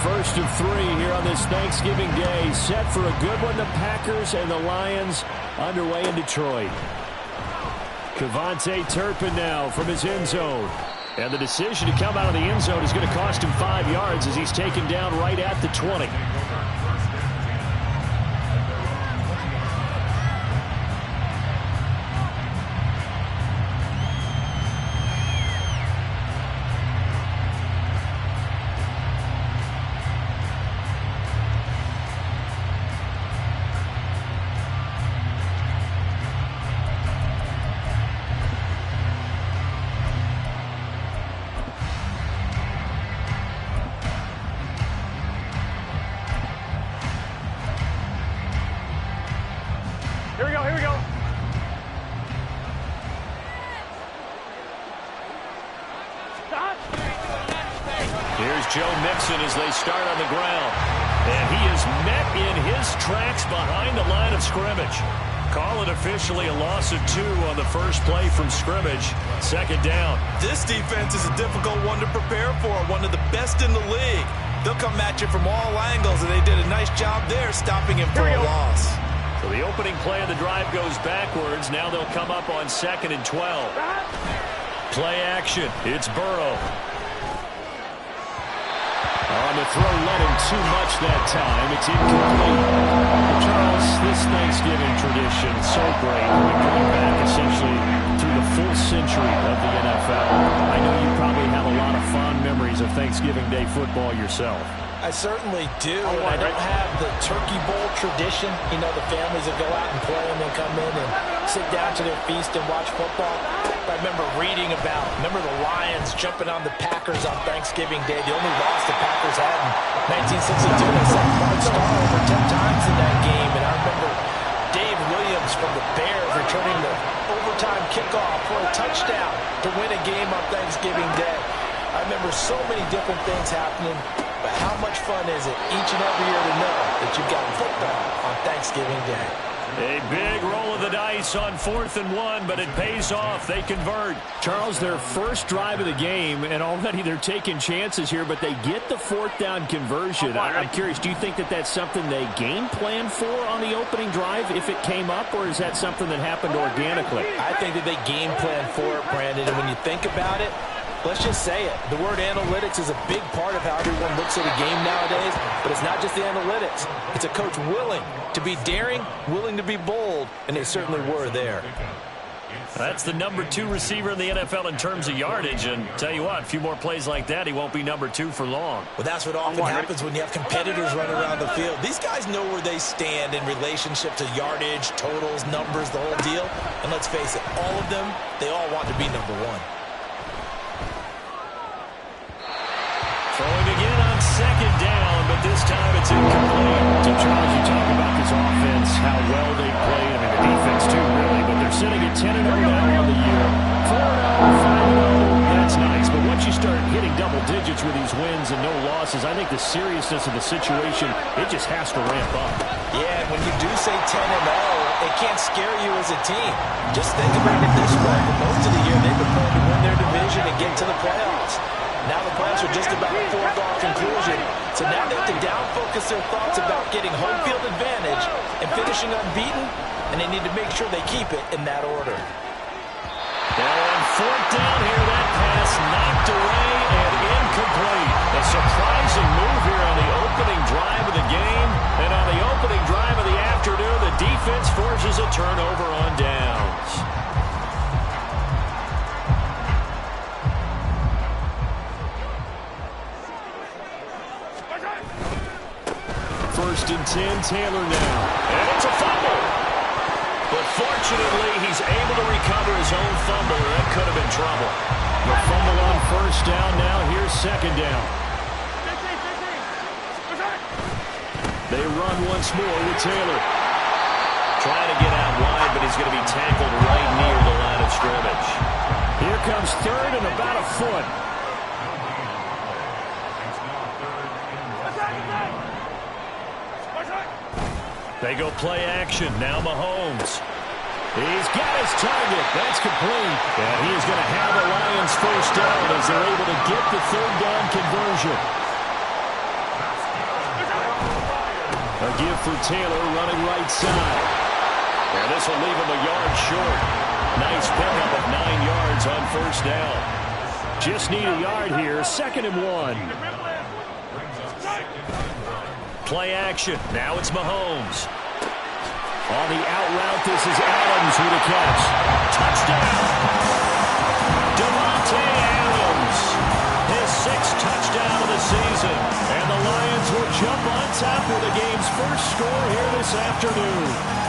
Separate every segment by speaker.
Speaker 1: first of 3 here on this Thanksgiving Day. Set for a good one. The Packers and the Lions underway in Detroit. Kevontae Turpin now from his end zone. And the decision to come out of the end zone is going to cost him 5 yards as he's taken down right at the 20.
Speaker 2: Here we go.
Speaker 1: Here's Joe Mixon as they start on the ground. And he is met in his tracks behind the line of scrimmage. Call it officially a loss of 2 on the first play from scrimmage. Second down.
Speaker 3: This defense is a difficult one to prepare for, one of the best in the league. They'll come at you from all angles, and they did a nice job there stopping him for a loss.
Speaker 1: So the opening play of the drive goes backwards. Now they'll come up on 2nd and 12. Play action. It's Burrow. On the throw, let him too much that time. It's incomplete. Charles, this Thanksgiving tradition is so great. We bring back essentially through the full century of the NFL. I know you probably have a lot of fond memories of Thanksgiving Day football yourself.
Speaker 4: I certainly do, and I don't have the Turkey Bowl tradition. You know, the families that go out and play and then come in and sit down to their feast and watch football. I remember reading about, the Lions jumping on the Packers on Thanksgiving Day. The only loss the Packers had in 1962. They set Bart Starr over 10 times in that game, and I remember Dave Williams from the Bears returning the overtime kickoff for a touchdown to win a game on Thanksgiving Day. I remember so many different things happening. But how much fun is it each and every year to know that you've got football on Thanksgiving Day?
Speaker 1: A big roll of the dice on 4th and 1, but it pays off. They convert. Charles, their first drive of the game, and already they're taking chances here, but they get the 4th down conversion. I'm curious, do you think that that's something they game planned for on the opening drive if it came up, or is that something that happened organically?
Speaker 4: I think that they game planned for it, Brandon, and when you think about it, let's just say it. The word analytics is a big part of how everyone looks at a game nowadays, but it's not just the analytics. It's a coach willing to be daring, willing to be bold, and they certainly were there.
Speaker 1: That's the number 2 receiver in the NFL in terms of yardage, and tell you what, a few more plays like that, he won't be number 2 for long.
Speaker 4: Well, that's what often happens when you have competitors running around the field. These guys know where they stand in relationship to yardage, totals, numbers, the whole deal. And let's face it, all of them, they all want to be number 1.
Speaker 1: Throwing again on 2nd down, but this time it's incomplete. So, Charles, you talk about this offense, how well they played. I mean, the defense too, really, but they're sitting at 10-0 now on the year. 4-0, 5-0, that's nice. But once you start hitting double digits with these wins and no losses, I think the seriousness of the situation, it just has to ramp up.
Speaker 4: Yeah, and when you do say 10-0, it can't scare you as a team. Just think about it this way. For most of the year, they've been playing to win their division and get to the playoffs. Now the plans are just about a foregone conclusion. So now they have to down-focus their thoughts about getting home field advantage and finishing unbeaten, and they need to make sure they keep it in that order.
Speaker 1: And 4th down here, that pass knocked away and incomplete. A surprising move here on the opening drive of the game. And on the opening drive of the afternoon, the defense forces a turnover on downs. 1st and 10, Taylor now. And it's a fumble. But fortunately, he's able to recover his own fumble, or that could have been trouble. The fumble on 1st down now. Here's 2nd down. They run once more with Taylor. Trying to get out wide, but he's going to be tackled right near the line of scrimmage. Here comes 3rd and about a foot. They go play action. Now Mahomes. He's got his target. That's complete. And he is going to have the Lions 1st down as they're able to get the 3rd down conversion. A give for Taylor running right side. And this will leave him a yard short. Nice pickup of 9 yards on first down. Just need a yard here. 2nd and 1. Play action. Now it's Mahomes. On the out route, this is Adams with a catch. Touchdown. Devontae Adams. His 6th touchdown of the season. And the Lions will jump on top with the game's first score here this afternoon.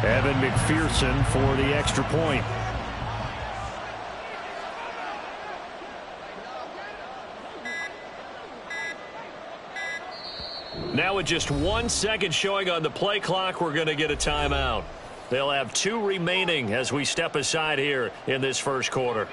Speaker 1: Evan McPherson for the extra point. Now with just 1 second showing on the play clock, we're going to get a timeout. They'll have 2 remaining as we step aside here in this first quarter.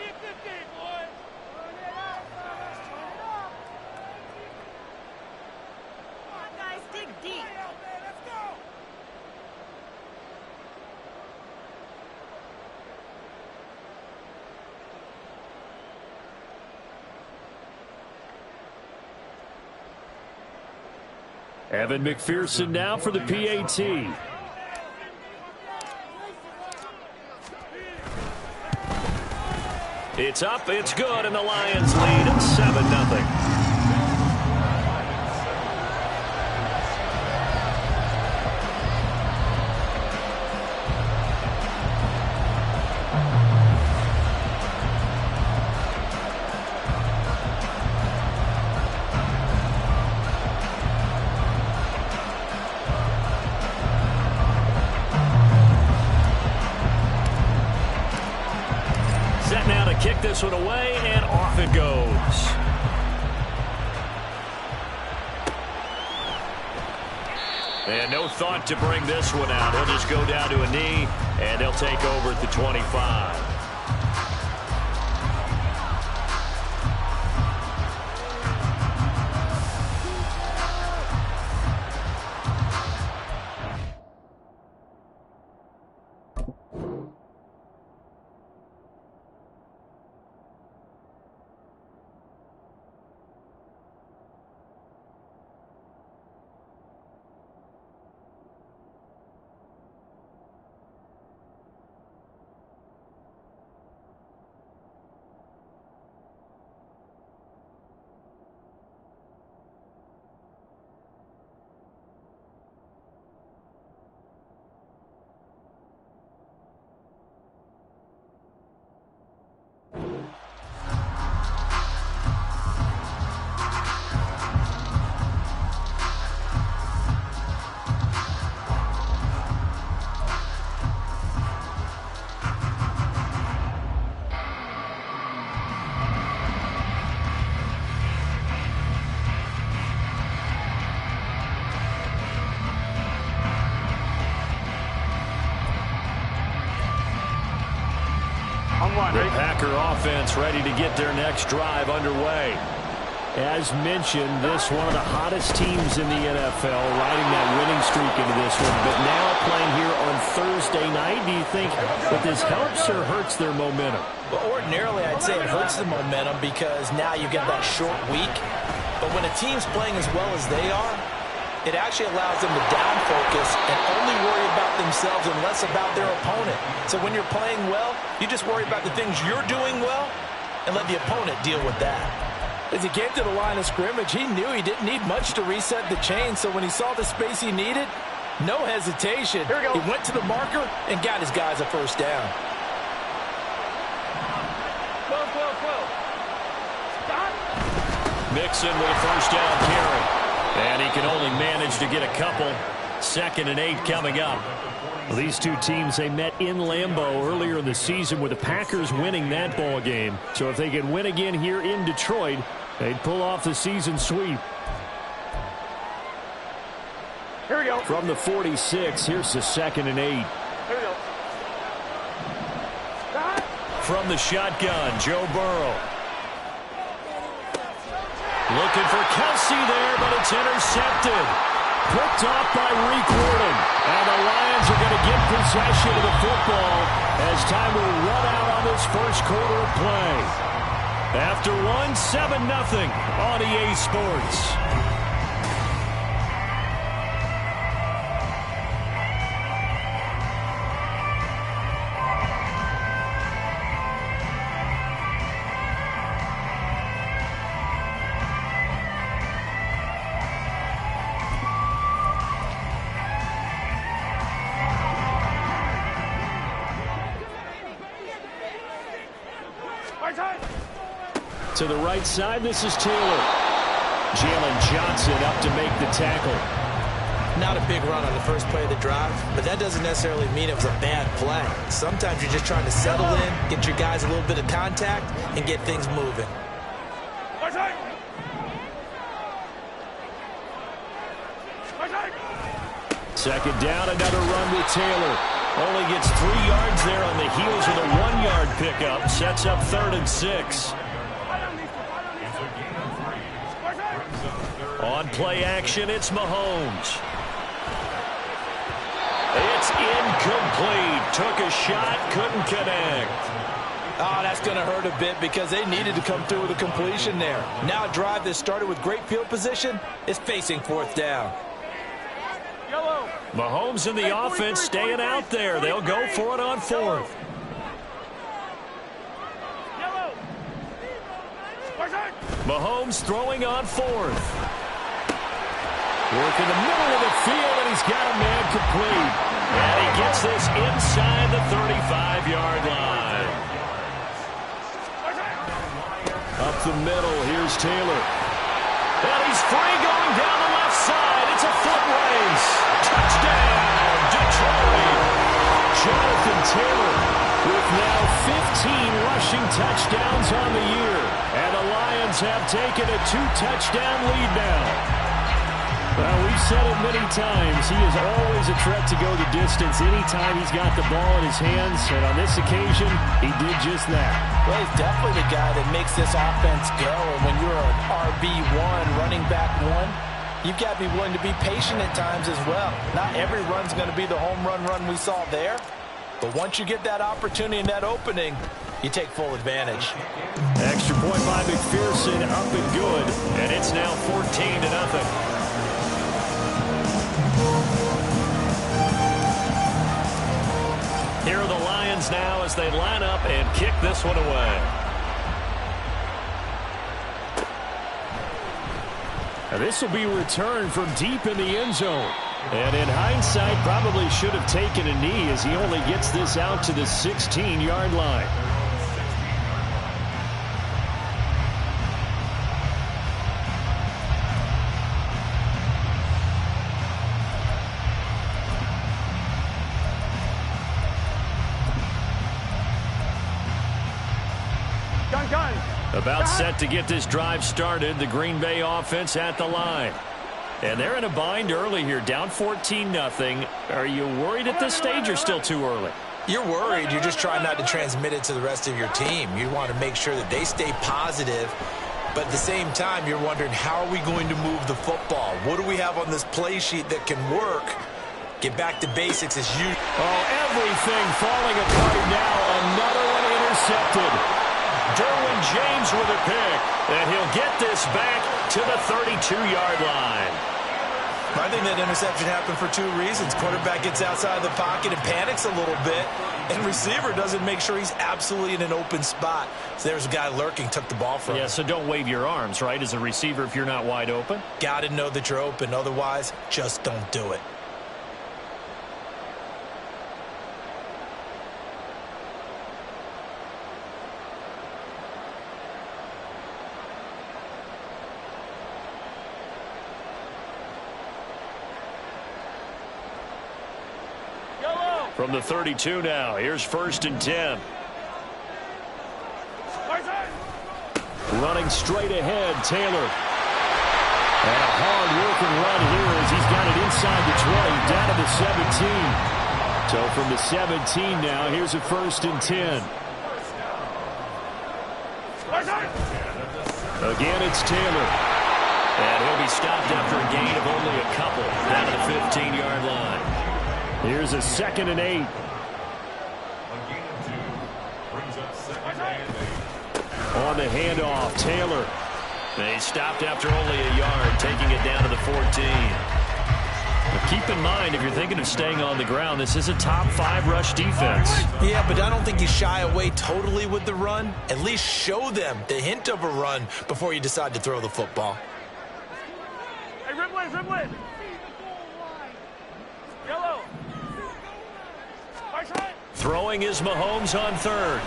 Speaker 1: Evan McPherson now for the PAT. It's up, it's good, and the Lions lead 7-0. Kick this one away, and off it goes. And no thought to bring this one out. He'll just go down to a knee, and they'll take over at the 25. The Packer offense ready to get their next drive underway. As mentioned, this one of the hottest teams in the NFL, riding that winning streak into this one, but now playing here on Thursday night. Do you think that this helps or hurts their momentum?
Speaker 4: Well, ordinarily, I'd say it hurts the momentum because now you get that short week. But when a team's playing as well as they are, it actually allows them to down focus and only worry about themselves and less about their opponent. So when you're playing well, you just worry about the things you're doing well and let the opponent deal with that. As he came to the line of scrimmage, he knew he didn't need much to reset the chain. So when he saw the space he needed, no hesitation. He went to the marker and got his guys a first down.
Speaker 1: Mixon with a first down carry. And he can only manage to get a couple. 2nd and 8 coming up. Well, these two teams, they met in Lambeau earlier in the season with the Packers winning that ball game. So if they can win again here in Detroit, they'd pull off the season sweep.
Speaker 2: Here we go.
Speaker 1: From the 46, here's the 2nd and 8.
Speaker 2: Here we go.
Speaker 1: from the shotgun, Joe Burrow. Looking for Kelsey there, but it's intercepted. Picked off by Reek Wooden. And the Lions are going to get possession of the football as time will run out on this first quarter of play. After 7-0 on EA Sports. To the right side, this is Taylor. Jalen Johnson up to make the tackle.
Speaker 4: Not a big run on the first play of the drive, but that doesn't necessarily mean it was a bad play. Sometimes you're just trying to settle in, get your guys a little bit of contact, and get things moving.
Speaker 1: Second down, another run with Taylor. Only gets 3 yards there on the heels of a 1-yard pickup. Sets up 3rd and 6. On play action, it's Mahomes. It's incomplete. Took a shot, couldn't connect.
Speaker 4: Oh, that's going to hurt a bit because they needed to come through with a completion there. Now a drive that started with great field position is facing 4th down.
Speaker 1: Mahomes and the offense staying out there. They'll go for it on 4th. Mahomes throwing on 4th. Work in the middle of the field, and he's got a man complete. And he gets this inside the 35-yard line. Up the middle, here's Taylor. And he's free going down the left side. It's a foot race. Touchdown, Detroit. Jonathan Taylor with now 15 rushing touchdowns on the year. And the Lions have taken a 2-touchdown lead now. Well, we've said it many times. He is always a threat to go the distance anytime he's got the ball in his hands. And on this occasion, he did just that.
Speaker 4: Well, he's definitely the guy that makes this offense go. And when you're an RB1, running back 1, you've got to be willing to be patient at times as well. Not every run's going to be the home run we saw there. But once you get that opportunity and that opening, you take full advantage.
Speaker 1: Extra point by McPherson, up and good. And it's now 14-0. Here are the Lions now as they line up and kick this one away. Now this will be returned from deep in the end zone. And in hindsight, probably should have taken a knee as he only gets this out to the 16-yard line. About set to get this drive started. The Green Bay offense at the line. And they're in a bind early here, down 14-0. Are you worried at this stage or still too early?
Speaker 4: You're worried. You're just trying not to transmit it to the rest of your team. You want to make sure that they stay positive. But at the same time, you're wondering, how are we going to move the football? What do we have on this play sheet that can work? Get back to basics as usual.
Speaker 1: Oh, everything falling apart now. Another one intercepted. Derwin James with a pick, and he'll get this back to the 32-yard line.
Speaker 4: I think that interception happened for 2 reasons. Quarterback gets outside of the pocket and panics a little bit, and receiver doesn't make sure he's absolutely in an open spot. So there's a guy lurking, took the ball from him.
Speaker 1: Yeah, so don't wave your arms, right, as a receiver if you're not wide open?
Speaker 4: Got to know that you're open. Otherwise, just don't do it.
Speaker 1: From the 32 now, here's 1st and 10. Running straight ahead, Taylor. And a hard-working run here as he's got it inside the 20, down to the 17. So from the 17 now, here's a 1st and 10. Again, it's Taylor. And he'll be stopped after a gain of only a couple down to the 15-yard line. Here's a 2nd and 8. On the handoff, Taylor. They stopped after only a yard, taking it down to the 14. But keep in mind, if you're thinking of staying on the ground, this is a top 5 rush defense.
Speaker 4: Yeah, but I don't think you shy away totally with the run. At least show them the hint of a run before you decide to throw the football.
Speaker 2: Hey, rib. Yellow.
Speaker 1: Throwing is Mahomes on 3rd.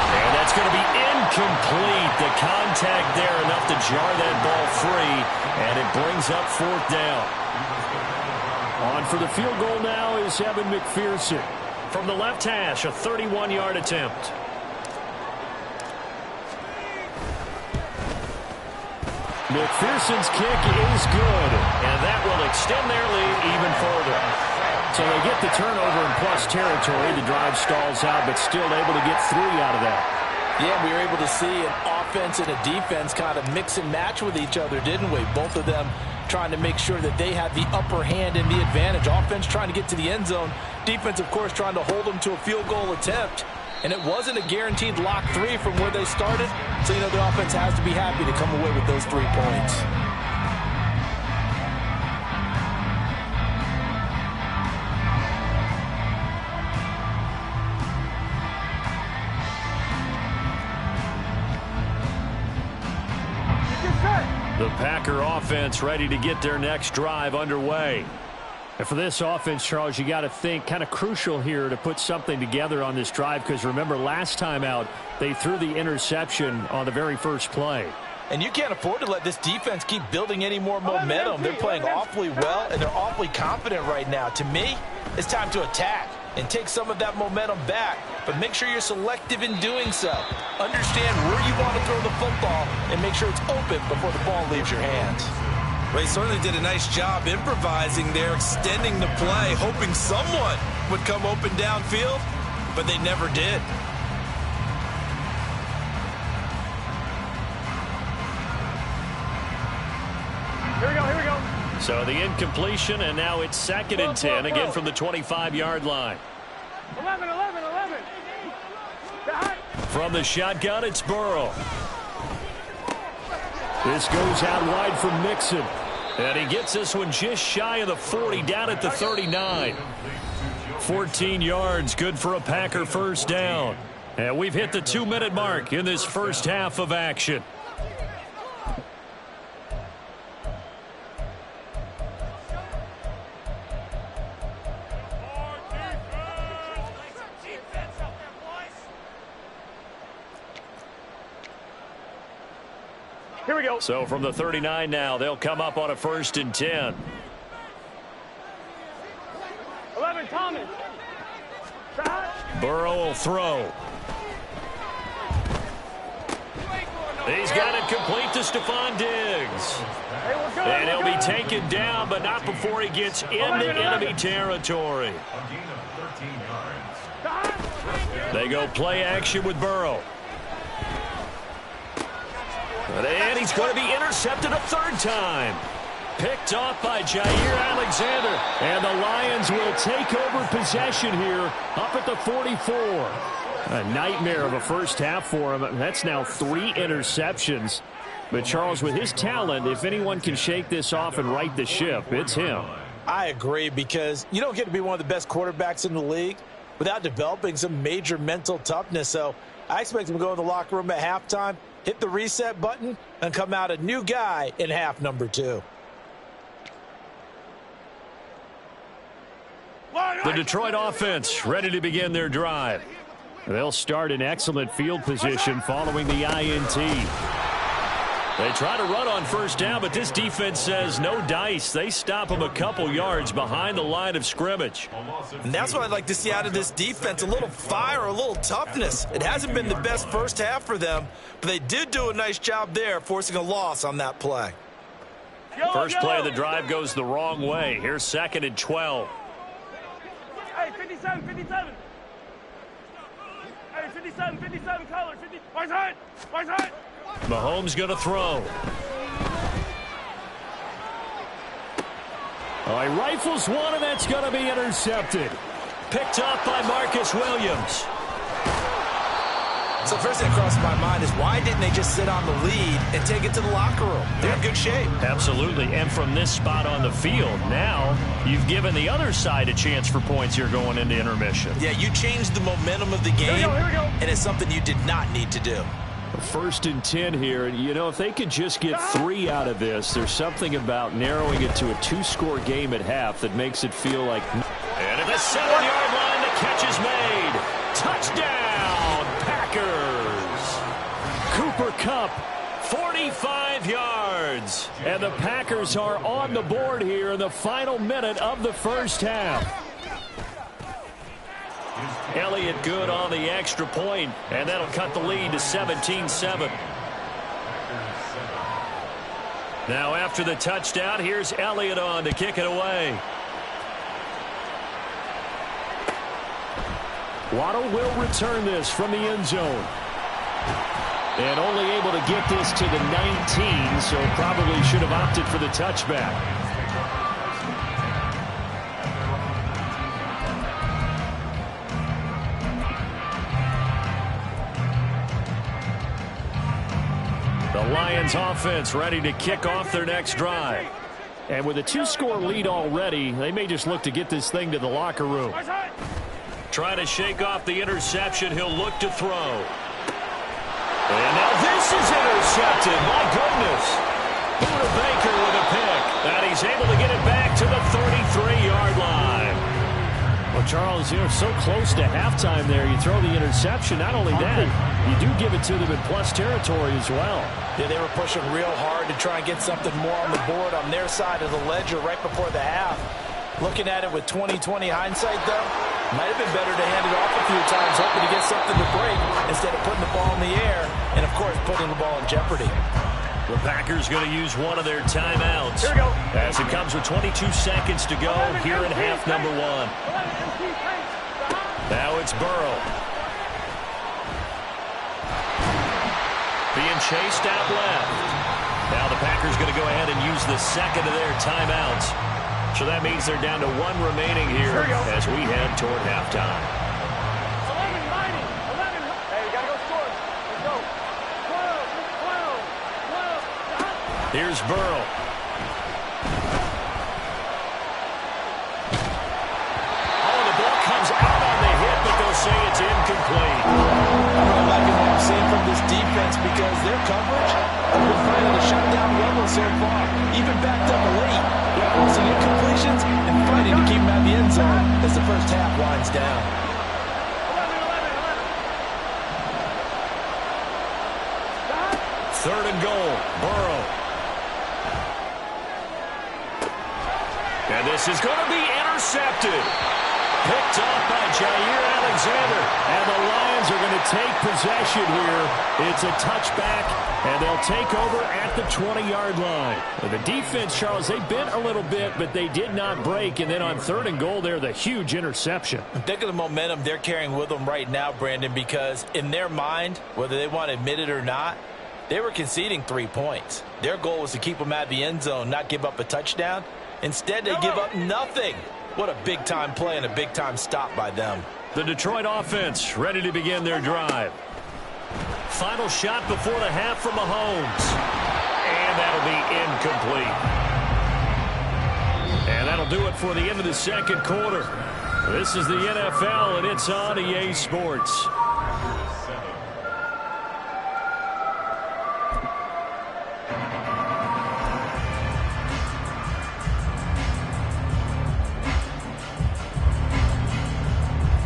Speaker 1: And that's going to be incomplete. The contact there enough to jar that ball free, and it brings up 4th down. On for the field goal now is Evan McPherson. From the left hash, a 31-yard attempt. McPherson's kick is good, and that will extend their lead even further. So they get the turnover in plus territory. The drive stalls out, but still able to get 3 out of that.
Speaker 4: Yeah, we were able to see an offense and a defense kind of mix and match with each other, didn't we? Both of them trying to make sure that they had the upper hand and the advantage. Offense trying to get to the end zone. Defense, of course, trying to hold them to a field goal attempt. And it wasn't a guaranteed lock 3 from where they started. So, you know, the offense has to be happy to come away with those 3 points.
Speaker 1: The Packer offense ready to get their next drive underway. And for this offense, Charles, you got to think kind of crucial here to put something together on this drive, because remember last time out they threw the interception on the very first play.
Speaker 4: And you can't afford to let this defense keep building any more momentum. They're playing awfully well, and they're awfully confident right now. To me, it's time to attack and take some of that momentum back. But make sure you're selective in doing so. Understand where you want to throw the football and make sure it's open before the ball leaves your hands.
Speaker 3: Well, he certainly did a nice job improvising there, extending the play, hoping someone would come open downfield, but they never did.
Speaker 2: Here we go.
Speaker 1: So the incompletion, and now it's 2nd and 10, again from the 25-yard line.
Speaker 2: 11.
Speaker 1: From the shotgun, it's Burrow. This goes out wide from Mixon. And he gets this one just shy of the 40, down at the 39. 14 yards, good for a Packer first down. And we've hit the 2-minute mark in this first half of action.
Speaker 2: Here we go.
Speaker 1: So from the 39 now, they'll come up on a 1st and 10.
Speaker 2: 11, Thomas.
Speaker 1: Burrow will throw. He's got it complete to Stephon Diggs. And he'll be taken down, but not before he gets into enemy territory. They go play action with Burrow. And he's going to be intercepted a 3rd time. Picked off by Jair Alexander. And the Lions will take over possession here up at the 44. A nightmare of a first half for him. That's now 3 interceptions. But Charles, with his talent, if anyone can shake this off and right the ship, it's him.
Speaker 4: I agree, because you don't get to be one of the best quarterbacks in the league without developing some major mental toughness. So I expect him to go in the locker room at halftime, hit the reset button, and come out a new guy in half number 2.
Speaker 1: The Detroit offense ready to begin their drive. They'll start in excellent field position following the INT. They try to run on first down, but this defense says no dice. They stop them a couple yards behind the line of scrimmage.
Speaker 3: And that's what I'd like to see out of this defense, a little fire, a little toughness. It hasn't been the best first half for them, but they did do a nice job there, forcing a loss on that play.
Speaker 1: First play of the drive goes the wrong way. Here's 2nd and 12.
Speaker 2: Hey, 57. Hey, 57. 57, 57 colors. 50. Wise hut. Wise hut.
Speaker 1: Mahomes going to throw. Oh, he rifles one, and that's going to be intercepted. Picked up by Marcus Williams.
Speaker 3: So first thing that crosses my mind is why didn't they just sit on the lead and take it to the locker room? They're in good shape.
Speaker 1: Absolutely, and from this spot on the field, now you've given the other side a chance for points here going into intermission.
Speaker 3: Yeah, you changed the momentum of the game,
Speaker 2: Here we go.
Speaker 3: and it's something you did not need to do.
Speaker 1: 1st and 10 here, and you know, if they could just get 3 out of this, there's something about narrowing it to a 2-score game at half that makes it feel like... And at the 7-yard line, the catch is made. Touchdown, Packers. Cooper Kupp, 45 yards. And the Packers are on the board here in the final minute of the first half. Elliott good on the extra point, and that'll cut the lead to 17-7. Now after the touchdown, here's Elliott on to kick it away. Waddle will return this from the end zone. And only able to get this to the 19, so probably should have opted for the touchback. The Lions offense ready to kick off their next drive. And with a 2-score lead already, they may just look to get this thing to the locker room. Trying to shake off the interception, he'll look to throw. And now this is intercepted. My goodness. Buda Baker with a pick. And he's able to get it back to the 33-yard line. Well, Charles, you're so close to halftime there. You throw the interception. Not only that, you do give it to them in plus territory as well.
Speaker 4: Yeah, they were pushing real hard to try and get something more on the board on their side of the ledger right before the half. Looking at it with 20/20 hindsight, though, might have been better to hand it off a few times, hoping to get something to break instead of putting the ball in the air and, of course, putting the ball in jeopardy.
Speaker 1: The Packers going to use one of their timeouts.
Speaker 2: Here we go.
Speaker 1: As it comes with 22 seconds to go here in half number 1. Now it's Burrow. Being chased out left. Now the Packers going to go ahead and use the second of their timeouts. So that means they're down to 1 remaining here as we head toward halftime.
Speaker 2: 11, 90, 11. Hey, you got to go score. Let's go. 12, 12, 12.
Speaker 1: Here's Burrow. Oh, the ball comes out on the hit, but they'll say it's incomplete.
Speaker 4: I'm really liking what I'm seeing from this defense because their coverage has been finding a shutdown level so far, even backed up late. They're forcing incompletions and fighting to keep them at the end zone as the first half winds down.
Speaker 2: 11, 11, 11.
Speaker 1: 3rd and goal, Burrow. And this is going to be intercepted. Picked up by Jair Alexander. And the Lions are going to take possession here. It's a touchback, and they'll take over at the 20-yard line. And the defense, Charles, they bent a little bit, but they did not break. And then on 3rd and goal there, the huge interception.
Speaker 4: Think of the momentum they're carrying with them right now, Brandon, because in their mind, whether they want to admit it or not, they were conceding 3 points. Their goal was to keep them at the end zone, not give up a touchdown. Instead, they give up nothing. What a big-time play and a big-time stop by them.
Speaker 1: The Detroit offense ready to begin their drive. Final shot before the half from Mahomes. And that'll be incomplete. And that'll do it for the end of the 2nd quarter. This is the NFL, and it's on EA Sports.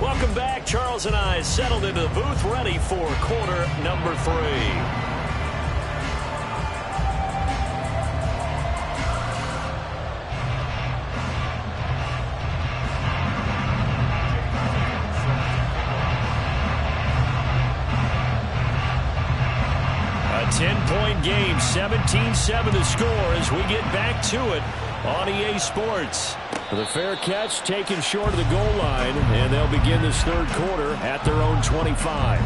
Speaker 1: Welcome back. Charles and I settled into the booth, ready for quarter number 3. A 10-point game, 17-7 the score as we get back to it on EA Sports. The fair catch taken short of the goal line, and they'll begin this 3rd quarter at their own 25.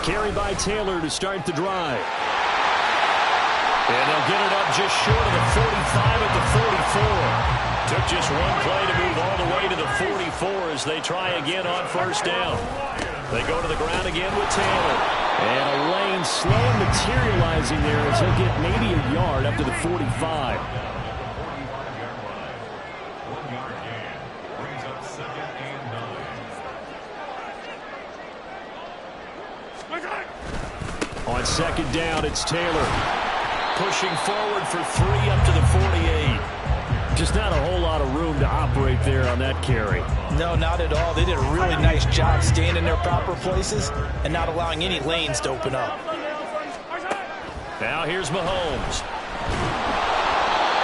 Speaker 1: carry by Taylor to start the drive. And they'll get it up just short of the 45 at the 44. Took just one play to move all the way to the 44 as they try again on first down. They go to the ground again with Taylor. And a lane slow materializing there as he'll get maybe a yard up to the 45. On second down, it's Taylor. Pushing forward for 3 up to the 48. Just not a whole lot of room to operate there on that carry.
Speaker 4: No, not at all. They did a really nice job staying in their proper places and not allowing any lanes to open up.
Speaker 1: Now here's Mahomes.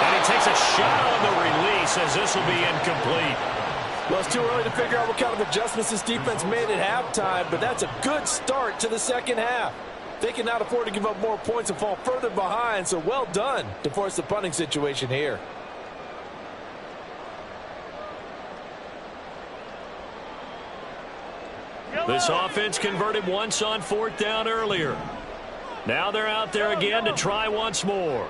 Speaker 1: And he takes a shot on the release as this will be incomplete.
Speaker 4: Well, it's too early to figure out what kind of adjustments this defense made at halftime, but that's a good start to the second half. They cannot afford to give up more points and fall further behind, so well done to force the punting situation here.
Speaker 1: This offense converted once on fourth down earlier. Now they're out there again to try once more.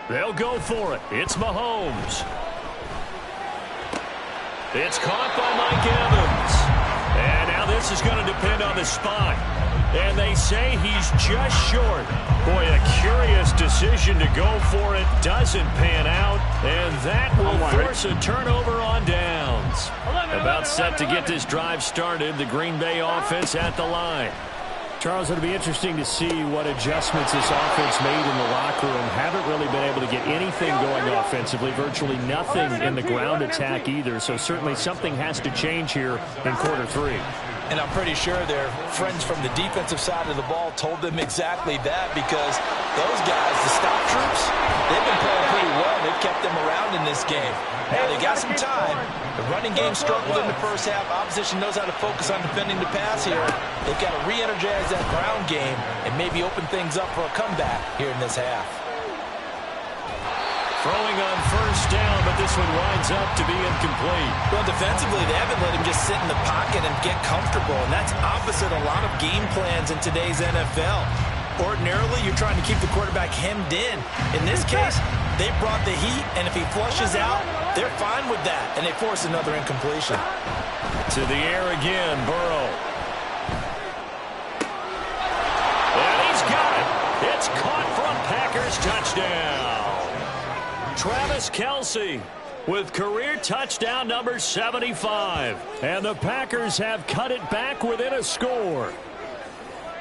Speaker 1: They'll go for it. It's Mahomes. It's caught by Mike Evans. And now this is going to depend on the spot. And they say he's just short. Boy, a curious decision to go for it. Doesn't pan out. And that will force a turnover on downs. About set to get this drive started. The Green Bay offense at the line. Charles, it'll be interesting to see what adjustments this offense made in the locker room. Haven't really been able to get anything going offensively. Virtually nothing in the ground attack either. So certainly something has to change here in quarter 3.
Speaker 4: And I'm pretty sure their friends from the defensive side of the ball told them exactly that, because those guys, the stop troops, they've been playing pretty well. They've kept them around in this game. Now, they got some time. The running game struggled in the first half. Opposition knows how to focus on defending the pass here. They've got to re-energize that ground game and maybe open things up for a comeback here in this half.
Speaker 1: Throwing on first down, but this one winds up to be incomplete.
Speaker 4: Well, defensively, they haven't let him just sit in the pocket and get comfortable, and that's opposite a lot of game plans in today's NFL. Ordinarily, you're trying to keep the quarterback hemmed in. In this case, they brought the heat, and if he flushes out, they're fine with that, and they force another incompletion.
Speaker 1: To the air again, Burrow. And he's got it. It's caught for a Packers touchdown. Travis Kelce with career touchdown number 75. And the Packers have cut it back within a score.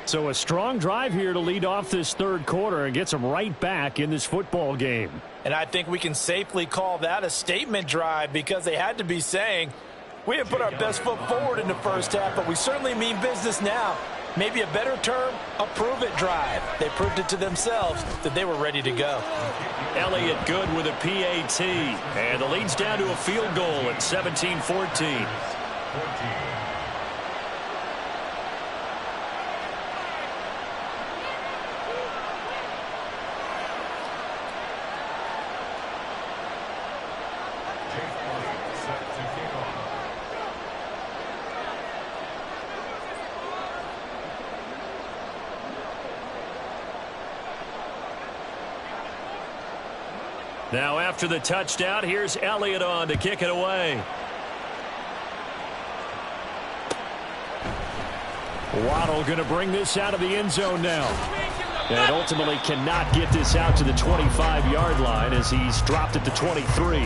Speaker 1: So a strong drive here to lead off this third quarter and gets them right back in this football game.
Speaker 4: And I think we can safely call that a statement drive, because they had to be saying, we have put our best foot forward in the first half, but we certainly mean business now. Maybe a better term, a prove-it drive. They proved it to themselves that they were ready to go.
Speaker 1: Elliott good with a PAT. And the lead's down to a field goal at 17-14. Now after the touchdown, here's Elliott on to kick it away. Waddle going to bring this out of the end zone now. And ultimately cannot get this out to the 25-yard line as he's dropped at the 23.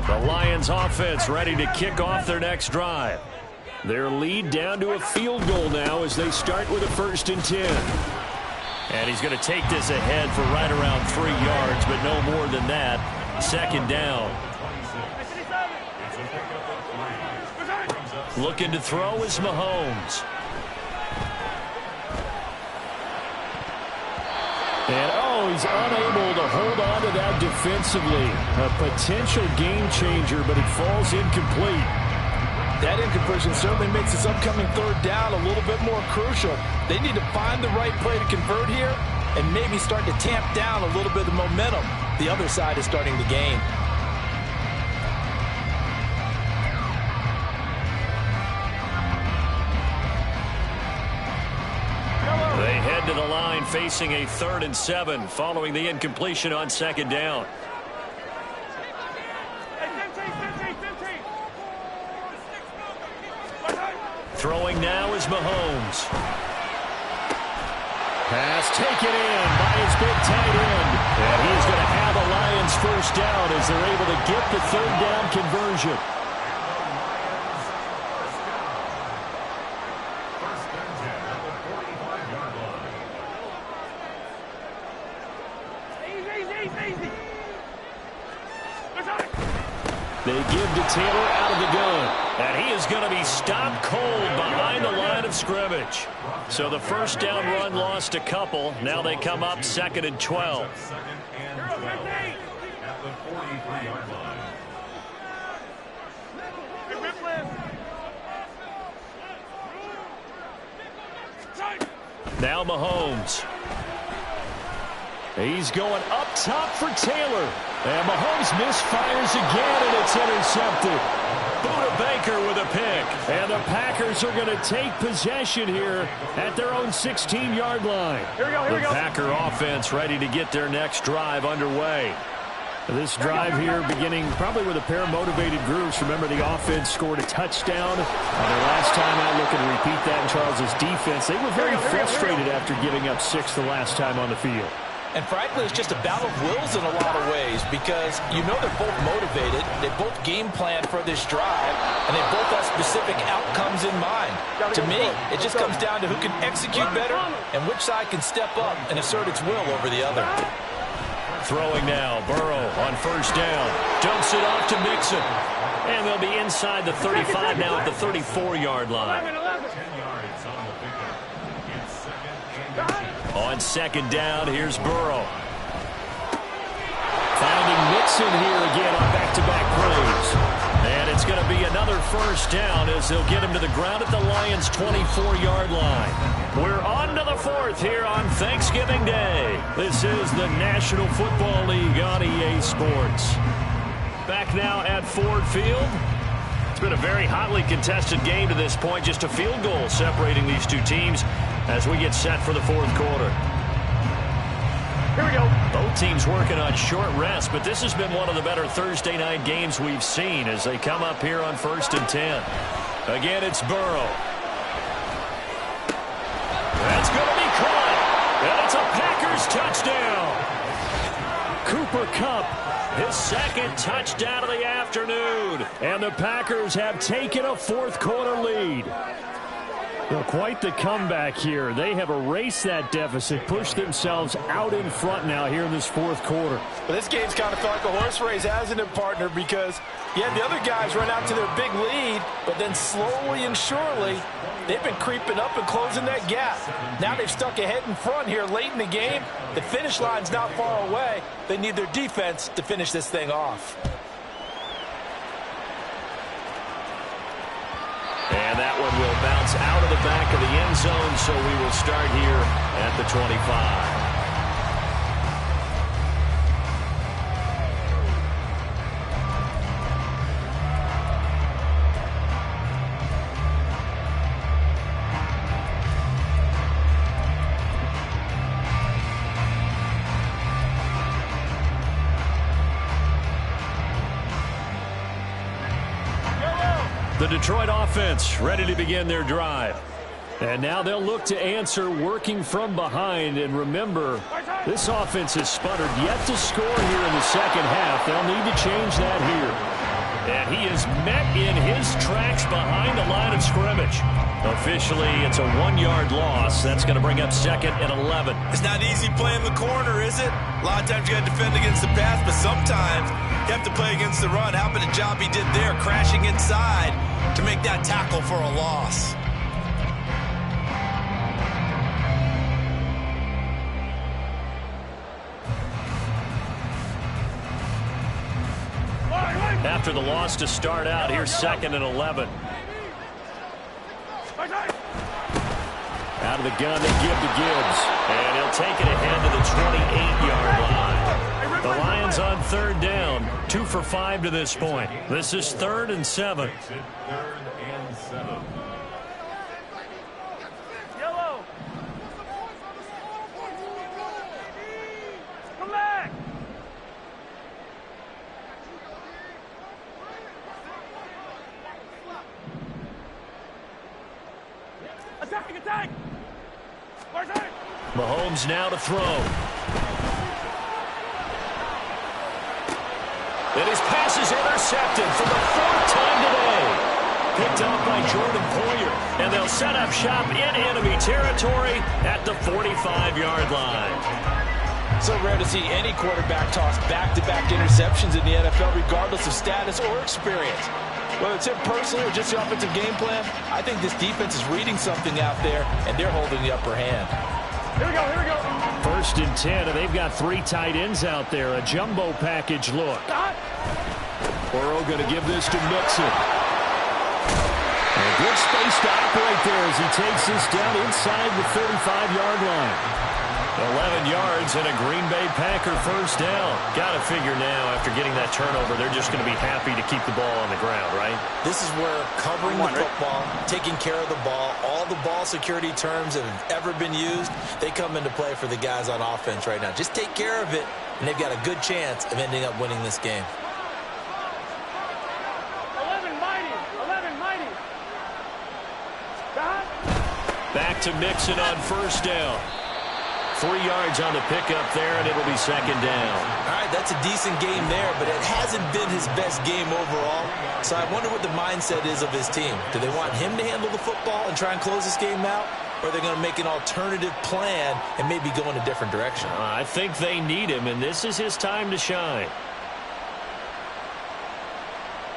Speaker 1: The Lions offense ready to kick off their next drive. Their lead down to a field goal now as they start with a 1st and 10. And he's going to take this ahead for right around 3 yards, but no more than that. 2nd down. Looking to throw is Mahomes. And, he's unable to hold on to that defensively. A potential game changer, but it falls incomplete.
Speaker 4: That incompletion certainly makes this upcoming 3rd down a little bit more crucial. They need to find the right play to convert here, and maybe start to tamp down a little bit of momentum the other side is starting to gain.
Speaker 1: They head to the line facing a 3rd and 7 following the incompletion on 2nd down. Throwing now is Mahomes. Pass taken in by his big tight end. And he's going to have a Lions first down as they're able to get the 3rd down conversion. They give to Taylor out of the gun. And he is going to be stopped cold behind the line of scrimmage. So the first down run lost a couple. Now they come up 2nd and 12. Now Mahomes. He's going up top for Taylor. And Mahomes misfires again, and it's intercepted. Buda Baker with a pick. And the Packers are going to take possession here at their own 16-yard line.
Speaker 2: Here we go.
Speaker 1: The Packer offense ready to get their next drive underway. This drive here beginning probably with a pair of motivated groups. Remember, the offense scored a touchdown. Their last time out, looking to repeat that in Charles' defense. They were very frustrated after giving up 6 the last time on the field.
Speaker 4: And frankly, it's just a battle of wills in a lot of ways because you know they're both motivated, they both game plan for this drive, and they both have specific outcomes in mind. To me, it just comes down to who can execute better and which side can step up and assert its will over the other.
Speaker 1: Throwing now, Burrow on first down. Dumps it off to Mixon. And they'll be inside the 35 now at the 34-yard line. On 2nd down, here's Burrow. Finding Mixon here again on back-to-back plays. And it's going to be another first down as they'll get him to the ground at the Lions' 24-yard line. We're on to the 4th here on Thanksgiving Day. This is the National Football League on EA Sports. Back now at Ford Field. It's been a very hotly contested game to this point. Just a field goal separating these two teams as we get set for the 4th quarter.
Speaker 2: Here we go.
Speaker 1: Both teams working on short rest, but this has been one of the better Thursday night games we've seen as they come up here on 1st and 10. Again, it's Burrow. That's going to be caught. And it's a Packers touchdown. Cooper Kupp, his 2nd touchdown of the afternoon. And the Packers have taken a 4th quarter lead. Well, quite the comeback here. They have erased that deficit, pushed themselves out in front now here in this 4th quarter.
Speaker 4: Well, this game's kind of felt like a horse race, hasn't it, partner? Because, yeah, the other guys run out to their big lead, but then slowly and surely, they've been creeping up and closing that gap. Now they've stuck ahead in front here late in the game. The finish line's not far away. They need their defense to finish this thing off.
Speaker 1: And that one will bounce out of the back of the end zone, so we will start here at the 25. The Detroit offense ready to begin their drive. And now they'll look to answer working from behind. And remember, this offense has sputtered yet to score here in the second half. They'll need to change that here. And he is met in his tracks behind the line of scrimmage. Officially, it's a 1-yard loss. That's going to bring up 2nd and 11.
Speaker 3: It's not easy playing the corner, is it? A lot of times you got to defend against the pass, but sometimes you have to play against the run. How about the job he did there, crashing inside to make that tackle for a loss?
Speaker 1: After the loss to start out, here's 2nd and 11. Out of the gun, they give to Gibbs. And he'll take it ahead to the 28-yard line. The Lions on third down. 2 for 5 to this point. This is 3rd and 7.
Speaker 2: Yellow. Come back. Attack, attack.
Speaker 1: Mahomes now to throw. And his pass is intercepted for the 4th time today. Picked off by Jordan Poyer. And they'll set up shop in enemy territory at the 45-yard line.
Speaker 4: So rare to see any quarterback toss back-to-back interceptions in the NFL, regardless of status or experience. Whether it's him personally or just the offensive game plan, I think this defense is reading something out there, and they're holding the upper hand.
Speaker 2: Here we go, here we go.
Speaker 1: 1st and 10, and they've got 3 tight ends out there. A jumbo package look. Burrow going to give this to Mixon. A good space to operate there as he takes this down inside the 35-yard line. 11 yards and a Green Bay Packer first down. Got to figure now, after getting that turnover, they're just going to be happy to keep the ball on the ground, right?
Speaker 4: This is where covering the football, taking care of the ball, all the ball security terms that have ever been used, they come into play for the guys on offense right now. Just take care of it, and they've got a good chance of ending up winning this game.
Speaker 2: 11 mighty. 11 mighty.
Speaker 1: Back to Mixon on first down. 3 yards on the pickup there, and it'll be 2nd down.
Speaker 4: All right, that's a decent game there, but it hasn't been his best game overall. So I wonder what the mindset is of his team. Do they want him to handle the football and try and close this game out? Or are they going to make an alternative plan and maybe go in a different direction?
Speaker 1: I think they need him, and this is his time to shine.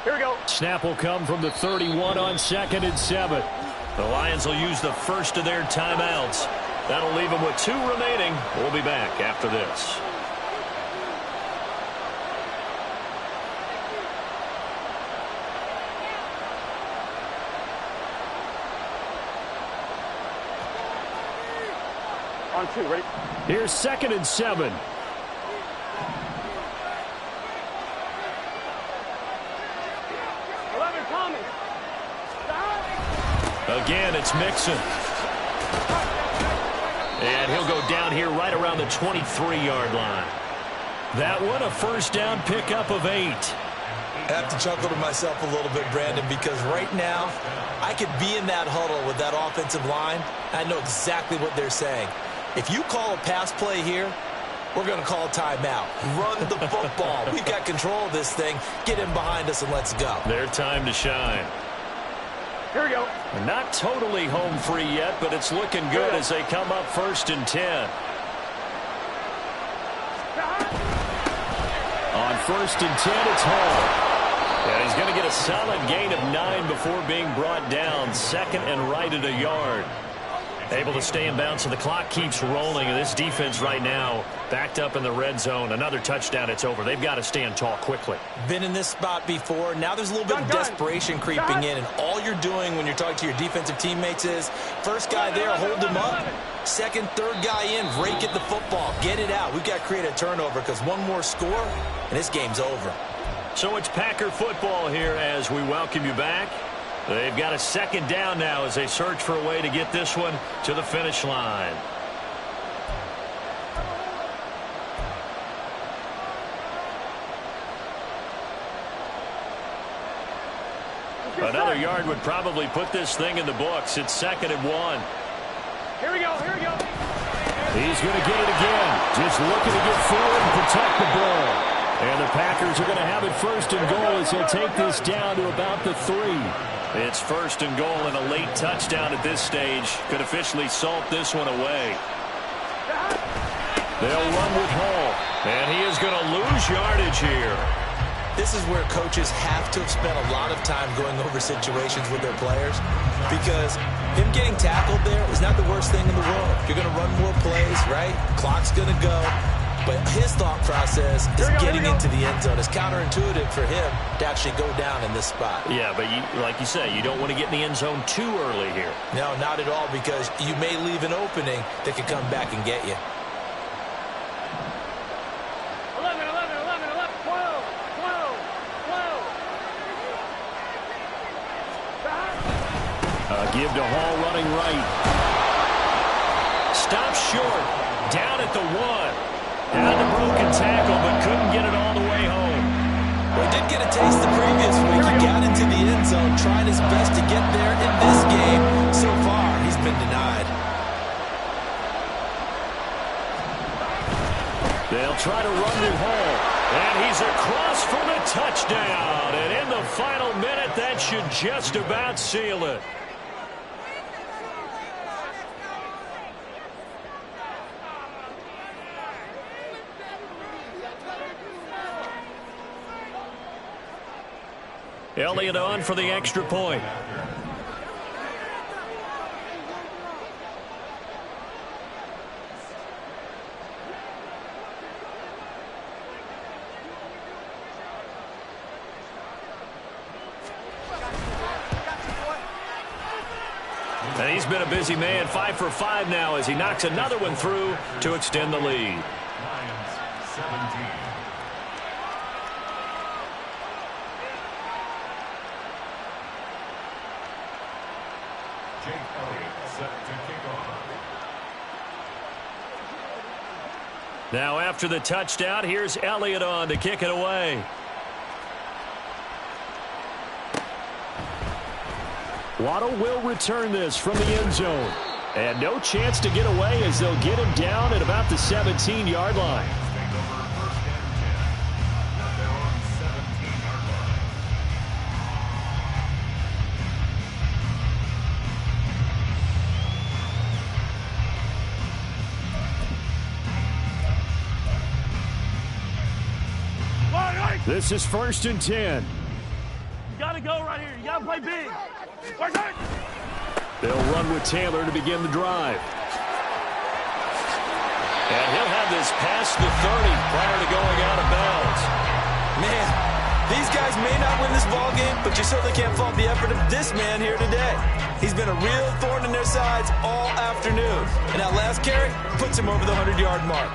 Speaker 2: Here we go.
Speaker 1: Snap will come from the 31 on 2nd and 7. The Lions will use the first of their timeouts. That'll leave them with 2 remaining. We'll be back after this.
Speaker 2: On 2, ready?
Speaker 1: Here's 2nd and 7. Again, it's Mixon. And he'll go down here right around the 23-yard line. That one, a first down pickup of 8.
Speaker 4: I have to chuckle to myself a little bit, Brandon, because right now I could be in that huddle with that offensive line. I know exactly what they're saying. If you call a pass play here, we're going to call a timeout. Run the football. We've got control of this thing. Get him behind us and let's go.
Speaker 1: Their time to shine.
Speaker 2: Here we go.
Speaker 1: Not totally home free yet, but it's looking good as they come up 1st and 10. On 1st and 10, it's Hall. And he's going to get a solid gain of 9 before being brought down. 2nd and right at a yard. Able to stay in bounds, so the clock keeps rolling. And this defense right now backed up in the red zone. Another touchdown, it's over. They've got to stand tall quickly.
Speaker 4: Been in this spot before. Now there's a little bit of desperation creeping in. And all you're doing when you're talking to your defensive teammates is, first guy there, hold him up. Second, third guy in, rake at the football. Get it out. We've got to create a turnover because one more score, and this game's over.
Speaker 1: So it's Packer football here as we welcome you back. They've got a 2nd down now as they search for a way to get this one to the finish line. Another yard would probably put this thing in the books. It's 2nd and 1.
Speaker 2: Here we go, here we go.
Speaker 1: He's going to get it again. Just looking to get forward and protect the ball. And the Packers are going to have it 1st and goal as they'll take this down to about the 3. It's 1st and goal and a late touchdown at this stage. Could officially salt this one away. They'll run with Hall. And he is going to lose yardage here.
Speaker 4: This is where coaches have to have spent a lot of time going over situations with their players, because him getting tackled there is not the worst thing in the world. You're going to run more plays, right? Clock's going to go. but his thought process is getting into the end zone. It's counterintuitive for him to actually go down in this spot.
Speaker 1: Yeah, but like you say, you don't want to get in the end zone too early here.
Speaker 4: No, not at all, because you may leave an opening that could come back and get you.
Speaker 2: 11, 12.
Speaker 1: Give to Hall running right. Stop short. Down at the 1. Had the broken tackle, but couldn't get it all the way home.
Speaker 4: Well, he did get a taste the previous week. He got into the end zone, trying his best to get there in this game. So far, he's been denied.
Speaker 1: They'll try to run to Hall. And he's across for the touchdown. And in the final minute, that should just about seal it. Elliott on for the extra point. And he's been a busy man, 5 for 5 now as he knocks another one through to extend the lead.
Speaker 5: Lions 17. Jake Elliott set to kick off.
Speaker 1: Now after the touchdown, here's Elliott on to kick it away. Waddle will return this from the end zone. And no chance to get away as they'll get him down at about the 17-yard line. This is 1st and 10.
Speaker 2: You gotta go right here. You gotta play big.
Speaker 1: They'll run with Taylor to begin the drive. And he'll have this past the 30 prior to going out of bounds.
Speaker 4: Man, these guys may not win this ball game, but you certainly can't fault the effort of this man here today. He's been a real thorn in their sides all afternoon. And that last carry puts him over the 100-yard mark.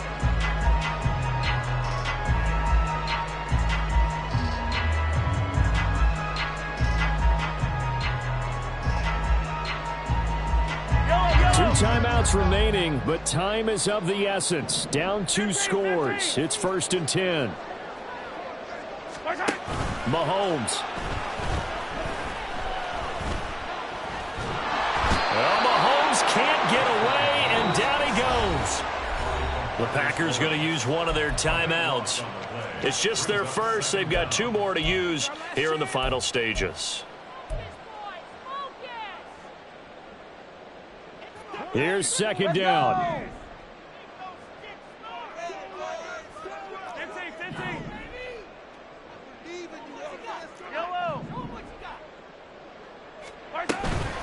Speaker 1: Timeouts remaining, but time is of the essence. Down 2 scores. It's 1st and 10. Mahomes. Well, Mahomes can't get away, and down he goes. The Packers going to use one of their timeouts. It's just their first. They've got 2 more to use here in the final stages. Here's 2nd down.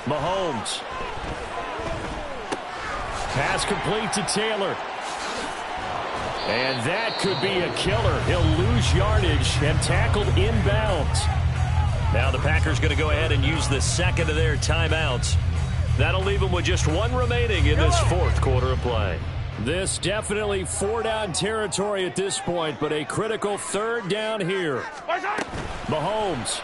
Speaker 1: Mahomes. Pass complete to Taylor. And that could be a killer. He'll lose yardage and tackled inbounds. Now the Packers going to go ahead and use the second of their timeouts. That'll leave them with just 1 remaining in this 4th quarter of play. This definitely 4-down territory at this point, but a critical 3rd down here. Mahomes.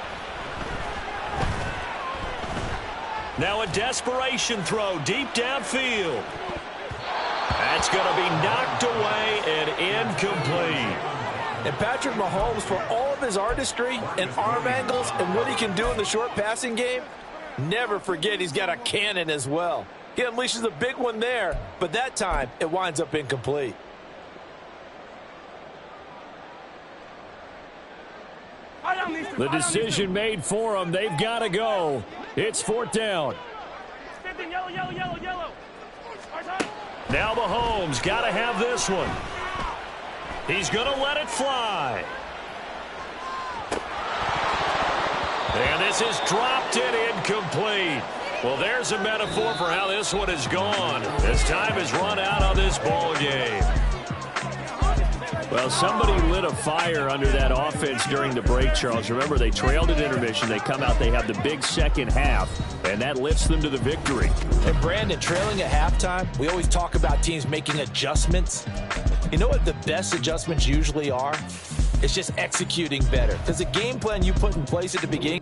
Speaker 1: Now a desperation throw deep downfield. That's going to be knocked away and incomplete.
Speaker 4: And Patrick Mahomes, for all of his artistry and arm angles and what he can do in the short passing game, never forget he's got a cannon as well. He unleashes a big one there, but that time it winds up incomplete.
Speaker 1: The decision made for them. They've got to go. It's 4th down.
Speaker 2: Yellow.
Speaker 1: Now Mahomes got to have this one. He's going to let it fly. And this is dropped and incomplete. Well, there's a metaphor for how this one is gone. As time has run out on this ball game. Well, somebody lit a fire under that offense during the break, Charles. Remember, they trailed at intermission. They come out, they have the big second half, and that lifts them to the victory.
Speaker 4: And Brandon, trailing at halftime, we always talk about teams making adjustments. You know what the best adjustments usually are? It's just executing better. Because the game plan you put in place at the beginning